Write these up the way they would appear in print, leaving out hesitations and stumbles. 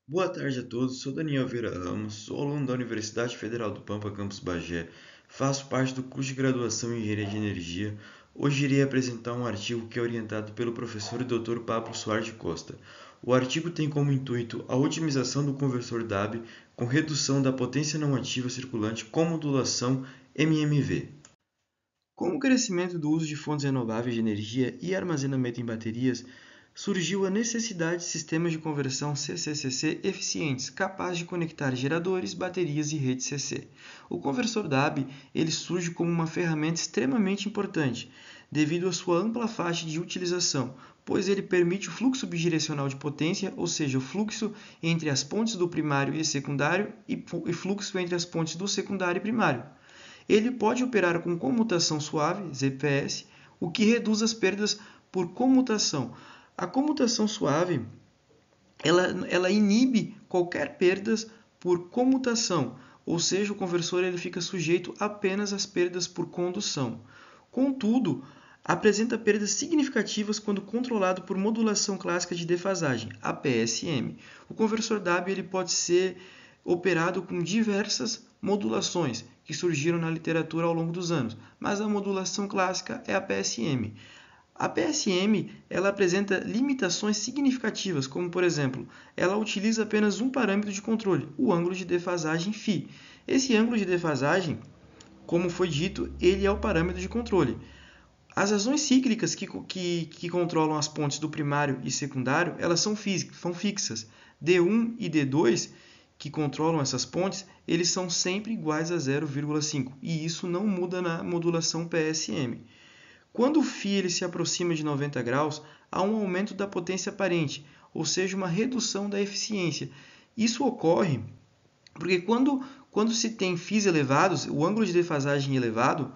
Boa tarde a todos, sou Daniel Vieira Ramos, sou aluno da Universidade Federal do Pampa, campus Bagé, faço parte do curso de graduação em Engenharia de Energia. Hoje irei apresentar um artigo que é orientado pelo professor e Dr. Pablo Soares de Costa. O artigo tem como intuito a otimização do conversor DAB com redução da potência não ativa circulante com modulação MMV. Com o crescimento do uso de fontes renováveis de energia e armazenamento em baterias, surgiu a necessidade de sistemas de conversão CCCC eficientes, capazes de conectar geradores, baterias e rede CC. O conversor DAB ele surge como uma ferramenta extremamente importante, devido à sua ampla faixa de utilização, pois ele permite o fluxo bidirecional de potência, ou seja, o fluxo entre as pontes do primário e secundário e fluxo entre as pontes do secundário e primário. Ele pode operar com comutação suave, ZPS, o que reduz as perdas por comutação. A comutação suave ela inibe qualquer perdas por comutação, ou seja, o conversor ele fica sujeito apenas às perdas por condução. Contudo, apresenta perdas significativas quando controlado por modulação clássica de defasagem, APSM. O conversor DAB ele pode ser operado com diversas modulações que surgiram na literatura ao longo dos anos, mas a modulação clássica é a PSM. A PSM ela apresenta limitações significativas, como por exemplo, ela utiliza apenas um parâmetro de controle, o ângulo de defasagem φ. Esse ângulo de defasagem, como foi dito, ele é o parâmetro de controle. As razões cíclicas que controlam as pontes do primário e secundário, elas são fixas. D1 e D2, que controlam essas pontes, eles são sempre iguais a 0,5, e isso não muda na modulação PSM. Quando o φ ele se aproxima de 90 graus, há um aumento da potência aparente, ou seja, uma redução da eficiência. Isso ocorre porque quando se tem φs elevados, o ângulo de defasagem elevado,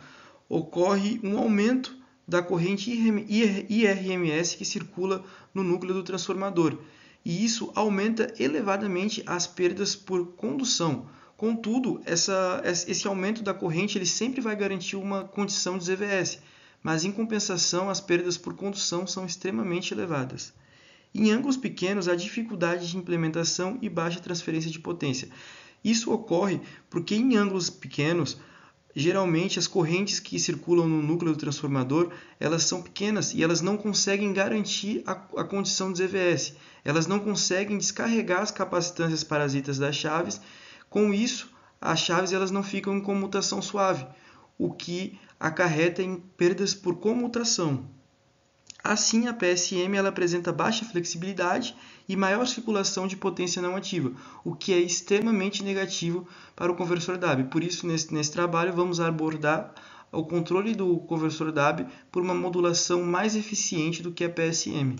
ocorre um aumento da corrente IRMS que circula no núcleo do transformador, e isso aumenta elevadamente as perdas por condução. Contudo, esse aumento da corrente ele sempre vai garantir uma condição de ZVS, mas em compensação as perdas por condução são extremamente elevadas. Em ângulos pequenos, há dificuldade de implementação e baixa transferência de potência. Isso ocorre porque em ângulos pequenos, geralmente as correntes que circulam no núcleo do transformador, elas são pequenas e elas não conseguem garantir a condição de ZVS. Elas não conseguem descarregar as capacitâncias parasitas das chaves. Com isso, as chaves elas não ficam em comutação suave, o que acarreta em perdas por comutação. Assim, a PSM ela apresenta baixa flexibilidade e maior circulação de potência não ativa, o que é extremamente negativo para o conversor DAB. Por isso, nesse trabalho, vamos abordar o controle do conversor DAB por uma modulação mais eficiente do que a PSM.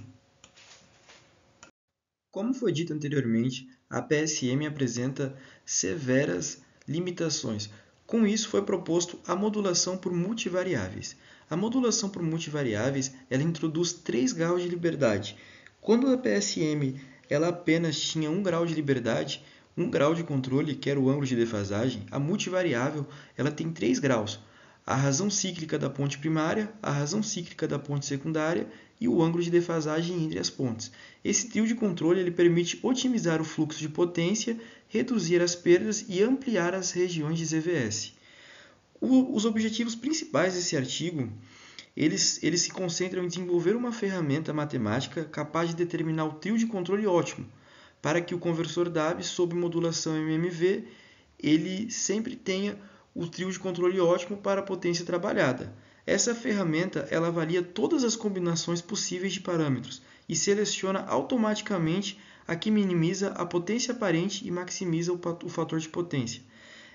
Como foi dito anteriormente, a PSM apresenta severas limitações. Com isso, foi proposto a modulação por multivariáveis. A modulação por multivariáveis ela introduz 3 graus de liberdade. Quando a PSM ela apenas tinha 1 grau de liberdade, 1 grau de controle, que era o ângulo de defasagem, a multivariável ela tem 3 graus. A razão cíclica da ponte primária, a razão cíclica da ponte secundária e o ângulo de defasagem entre as pontes. Esse trio de controle ele permite otimizar o fluxo de potência, reduzir as perdas e ampliar as regiões de ZVS. Os objetivos principais desse artigo eles se concentram em desenvolver uma ferramenta matemática capaz de determinar o trio de controle ótimo, para que o conversor DAB sob modulação MMV ele sempre tenha o trio de controle ótimo para a potência trabalhada. Essa ferramenta ela avalia todas as combinações possíveis de parâmetros e seleciona automaticamente a que minimiza a potência aparente e maximiza o fator de potência.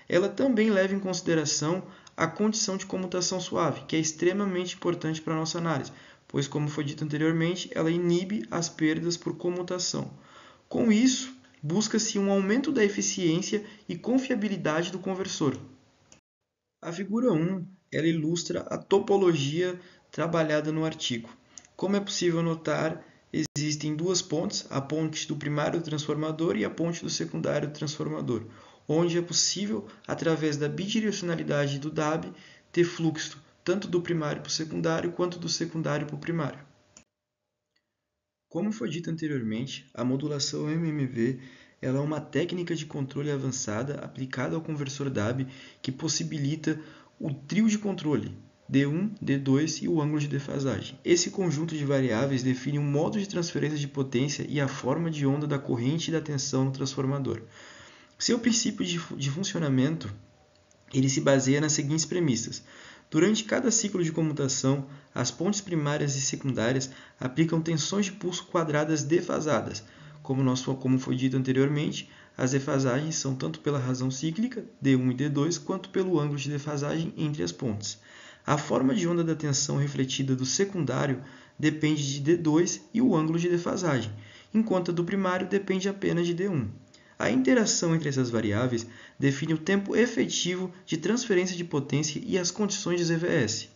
Ela também leva em consideração a condição de comutação suave, que é extremamente importante para a nossa análise, pois, como foi dito anteriormente, ela inibe as perdas por comutação. Com isso, busca-se um aumento da eficiência e confiabilidade do conversor. A figura 1 ela ilustra a topologia trabalhada no artigo. Como é possível notar, existem duas pontes, a ponte do primário do transformador e a ponte do secundário do transformador, onde é possível, através da bidirecionalidade do DAB, ter fluxo tanto do primário para o secundário quanto do secundário para o primário. Como foi dito anteriormente, a modulação MMV ela é uma técnica de controle avançada aplicada ao conversor DAB que possibilita o trio de controle, D1, D2 e o ângulo de defasagem. Esse conjunto de variáveis define o modo de transferência de potência e a forma de onda da corrente e da tensão no transformador. Seu princípio de funcionamento ele se baseia nas seguintes premissas. Durante cada ciclo de comutação, as pontes primárias e secundárias aplicam tensões de pulso quadradas defasadas. Como foi dito anteriormente, as defasagens são tanto pela razão cíclica, D1 e D2, quanto pelo ângulo de defasagem entre as pontes. A forma de onda da tensão refletida do secundário depende de D2 e o ângulo de defasagem, enquanto a do primário depende apenas de D1. A interação entre essas variáveis define o tempo efetivo de transferência de potência e as condições de ZVS.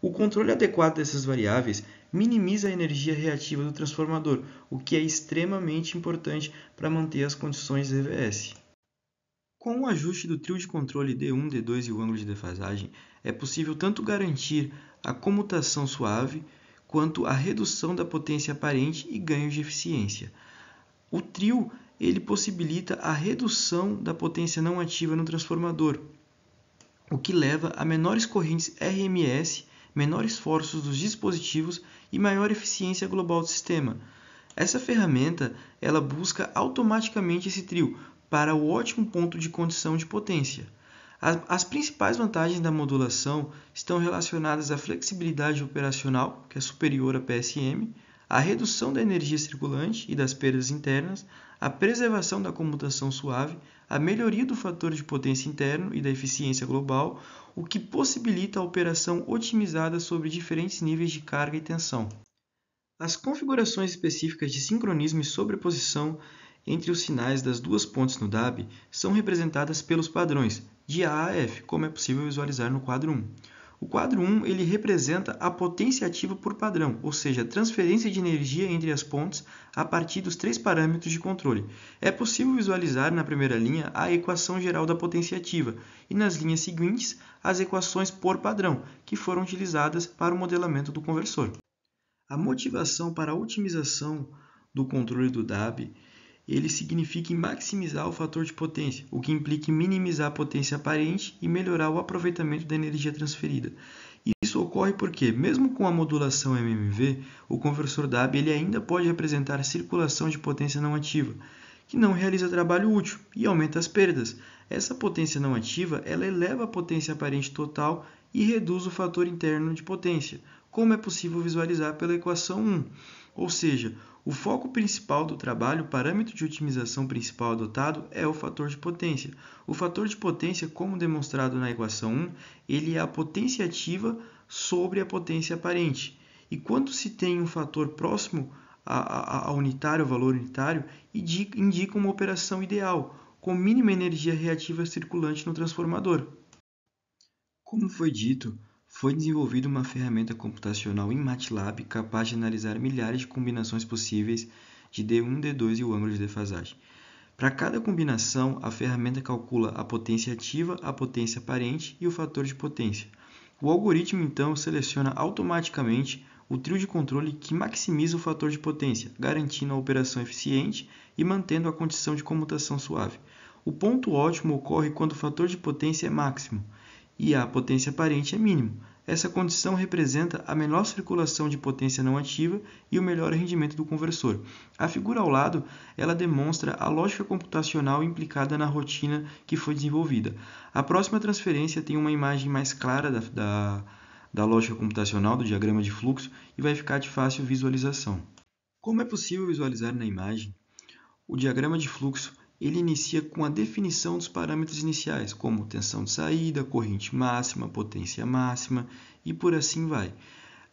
O controle adequado dessas variáveis minimiza a energia reativa do transformador, o que é extremamente importante para manter as condições de ZVS. Com o ajuste do trio de controle D1, D2 e o ângulo de defasagem, é possível tanto garantir a comutação suave, quanto a redução da potência aparente e ganhos de eficiência. O trio ele possibilita a redução da potência não ativa no transformador, o que leva a menores correntes RMS, menores esforços dos dispositivos e maior eficiência global do sistema. Essa ferramenta ela busca automaticamente esse trio para o ótimo ponto de condição de potência. As principais vantagens da modulação estão relacionadas à flexibilidade operacional, que é superior à PSM, a redução da energia circulante e das perdas internas, a preservação da comutação suave, a melhoria do fator de potência interno e da eficiência global, o que possibilita a operação otimizada sobre diferentes níveis de carga e tensão. As configurações específicas de sincronismo e sobreposição entre os sinais das duas pontes no DAB são representadas pelos padrões de A a F, como é possível visualizar no quadro 1. O quadro 1 ele representa a potência ativa por padrão, ou seja, a transferência de energia entre as pontes a partir dos três parâmetros de controle. É possível visualizar na primeira linha a equação geral da potência ativa e nas linhas seguintes as equações por padrão, que foram utilizadas para o modelamento do conversor. A motivação para a otimização do controle do DAB ele significa maximizar o fator de potência, o que implica em minimizar a potência aparente e melhorar o aproveitamento da energia transferida. Isso ocorre porque, mesmo com a modulação MMV, o conversor DAB ele ainda pode apresentar circulação de potência não ativa, que não realiza trabalho útil e aumenta as perdas. Essa potência não ativa ela eleva a potência aparente total e reduz o fator interno de potência, como é possível visualizar pela equação 1. Ou seja, o foco principal do trabalho, o parâmetro de otimização principal adotado é o fator de potência. O fator de potência, como demonstrado na equação 1, ele é a potência ativa sobre a potência aparente. E quando se tem um fator próximo ao unitário, ao valor unitário, indica uma operação ideal, com mínima energia reativa circulante no transformador. Como foi dito, foi desenvolvida uma ferramenta computacional em MATLAB capaz de analisar milhares de combinações possíveis de D1, D2 e o ângulo de defasagem. Para cada combinação, a ferramenta calcula a potência ativa, a potência aparente e o fator de potência. O algoritmo, então, seleciona automaticamente o trio de controle que maximiza o fator de potência, garantindo a operação eficiente e mantendo a condição de comutação suave. O ponto ótimo ocorre quando o fator de potência é máximo e a potência aparente é mínimo. Essa condição representa a menor circulação de potência não ativa e o melhor rendimento do conversor. A figura ao lado ela demonstra a lógica computacional implicada na rotina que foi desenvolvida. A próxima transferência tem uma imagem mais clara da lógica computacional, do diagrama de fluxo, e vai ficar de fácil visualização. Como é possível visualizar na imagem, o diagrama de fluxo ele inicia com a definição dos parâmetros iniciais, como tensão de saída, corrente máxima, potência máxima e por assim vai.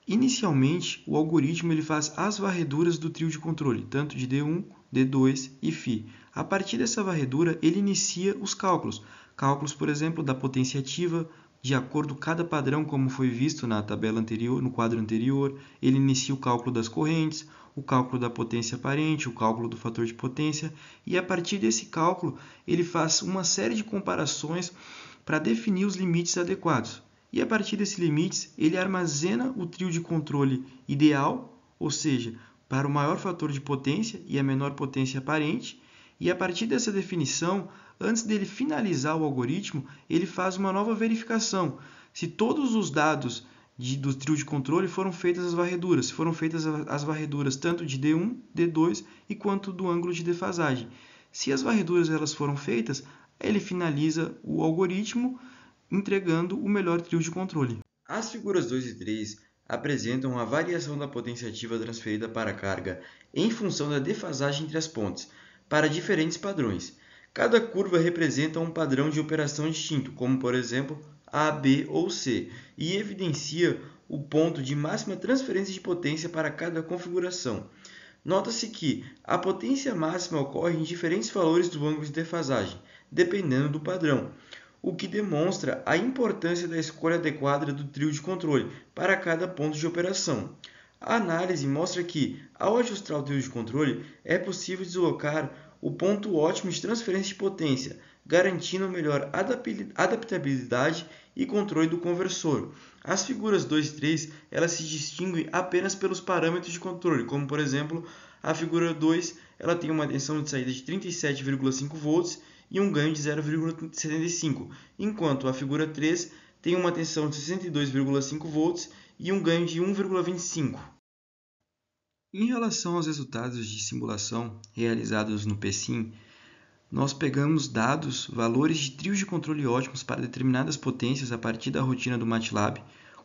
Inicialmente, o algoritmo ele faz as varreduras do trio de controle, tanto de D1, D2 e Φ. A partir dessa varredura, ele inicia os cálculos. Cálculos, por exemplo, da potência ativa, de acordo com cada padrão, como foi visto na tabela anterior, no quadro anterior. Ele inicia o cálculo das correntes, o cálculo da potência aparente, o cálculo do fator de potência, e a partir desse cálculo ele faz uma série de comparações para definir os limites adequados. E a partir desses limites ele armazena o trio de controle ideal, ou seja, para o maior fator de potência e a menor potência aparente, E a partir dessa definição, antes dele finalizar o algoritmo, ele faz uma nova verificação. Se todos os dados do trio de controle foram feitas as varreduras, se foram feitas as varreduras tanto de D1, D2 e quanto do ângulo de defasagem. Se as varreduras elas foram feitas, ele finaliza o algoritmo entregando o melhor trio de controle. As figuras 2 e 3 apresentam a variação da potência ativa transferida para a carga em função da defasagem entre as pontes, para diferentes padrões. Cada curva representa um padrão de operação distinto, como por exemplo A, B ou C, e evidencia o ponto de máxima transferência de potência para cada configuração. Nota-se que a potência máxima ocorre em diferentes valores do ângulo de defasagem, dependendo do padrão, o que demonstra a importância da escolha adequada do trio de controle para cada ponto de operação. A análise mostra que, ao ajustar o trio de controle, é possível deslocar o ponto ótimo de transferência de potência, garantindo melhor adaptabilidade e controle do conversor. As figuras 2 e 3 elas se distinguem apenas pelos parâmetros de controle, como por exemplo, a figura 2 ela tem uma tensão de saída de 37,5 volts e um ganho de 0,75, enquanto a figura 3 tem uma tensão de 62,5 volts e um ganho de 1,25. Em relação aos resultados de simulação realizados no PSIM, nós pegamos dados, valores de trios de controle ótimos para determinadas potências a partir da rotina do MATLAB,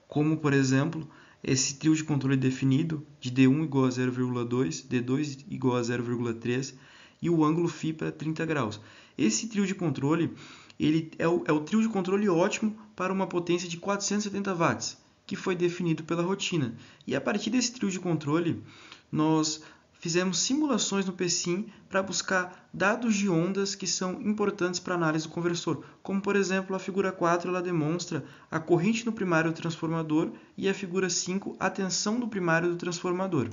como, por exemplo, esse trio de controle definido de D1 igual a 0,2, D2 igual a 0,3 e o ângulo φ para 30 graus. Esse trio de controle ele é o trio de controle ótimo para uma potência de 470 watts, que foi definido pela rotina. E a partir desse trio de controle, nós fizemos simulações no PSIM para buscar dados de ondas que são importantes para a análise do conversor, como por exemplo a figura 4 ela demonstra a corrente no primário do transformador e a figura 5 a tensão do primário do transformador.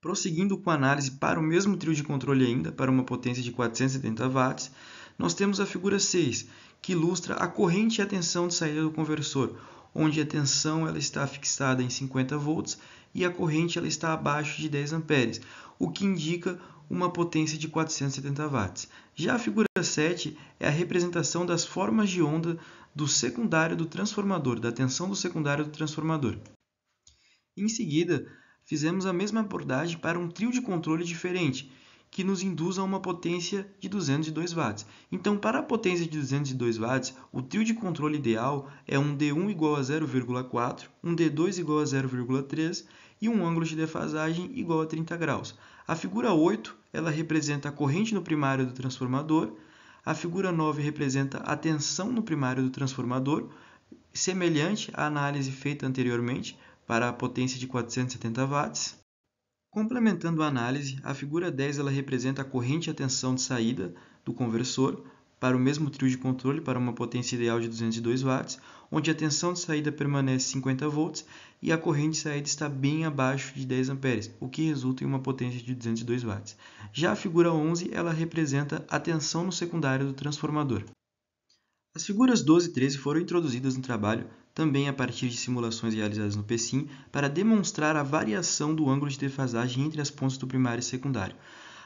Prosseguindo com a análise para o mesmo trio de controle ainda, para uma potência de 470 watts, nós temos a figura 6, que ilustra a corrente e a tensão de saída do conversor, onde a tensão ela está fixada em 50 volts e a corrente ela está abaixo de 10 amperes, o que indica uma potência de 470 watts. Já a figura 7 é a representação das formas de onda do secundário do transformador, da tensão do secundário do transformador. Em seguida, fizemos a mesma abordagem para um trio de controle diferente, que nos induz a uma potência de 202 watts. Então, para a potência de 202 watts, o trio de controle ideal é um D1 igual a 0,4, um D2 igual a 0,3 e um ângulo de defasagem igual a 30 graus. A figura 8 ela representa a corrente no primário do transformador, a figura 9 representa a tensão no primário do transformador, semelhante à análise feita anteriormente para a potência de 470 watts. Complementando a análise, a figura 10 ela representa a corrente e a tensão de saída do conversor para o mesmo trio de controle para uma potência ideal de 202 watts, onde a tensão de saída permanece 50 volts e a corrente de saída está bem abaixo de 10 amperes, o que resulta em uma potência de 202 watts. Já a figura 11 ela representa a tensão no secundário do transformador. As figuras 12 e 13 foram introduzidas no trabalho também a partir de simulações realizadas no PSIM para demonstrar a variação do ângulo de defasagem entre as pontes do primário e secundário.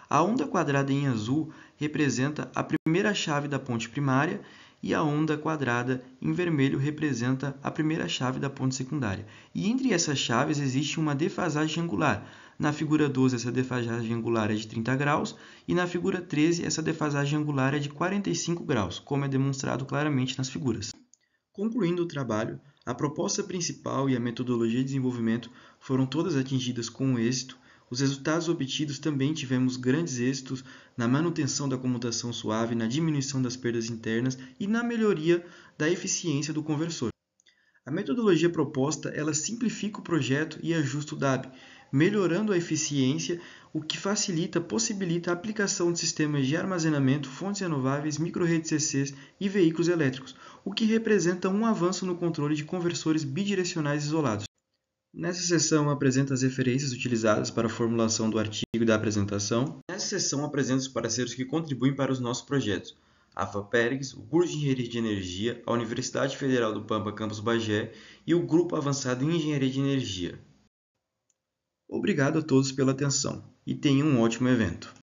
A onda quadrada em azul representa a primeira chave da ponte primária e a onda quadrada em vermelho representa a primeira chave da ponte secundária. E entre essas chaves existe uma defasagem angular. Na figura 12 essa defasagem angular é de 30 graus e na figura 13 essa defasagem angular é de 45 graus, como é demonstrado claramente nas figuras. Concluindo o trabalho, a proposta principal e a metodologia de desenvolvimento foram todas atingidas com êxito. Os resultados obtidos também tivemos grandes êxitos na manutenção da comutação suave, na diminuição das perdas internas e na melhoria da eficiência do conversor. A metodologia proposta ela simplifica o projeto e ajusta o DAB, melhorando a eficiência, o que possibilita a aplicação de sistemas de armazenamento, fontes renováveis, microredes CCs e veículos elétricos, o que representa um avanço no controle de conversores bidirecionais isolados. Nessa seção apresenta as referências utilizadas para a formulação do artigo e da apresentação. Nessa seção apresenta os parceiros que contribuem para os nossos projetos. A FAPERGS, o curso de Engenharia de Energia, a Universidade Federal do Pampa Campus Bagé e o Grupo Avançado em Engenharia de Energia. Obrigado a todos pela atenção e tenham um ótimo evento.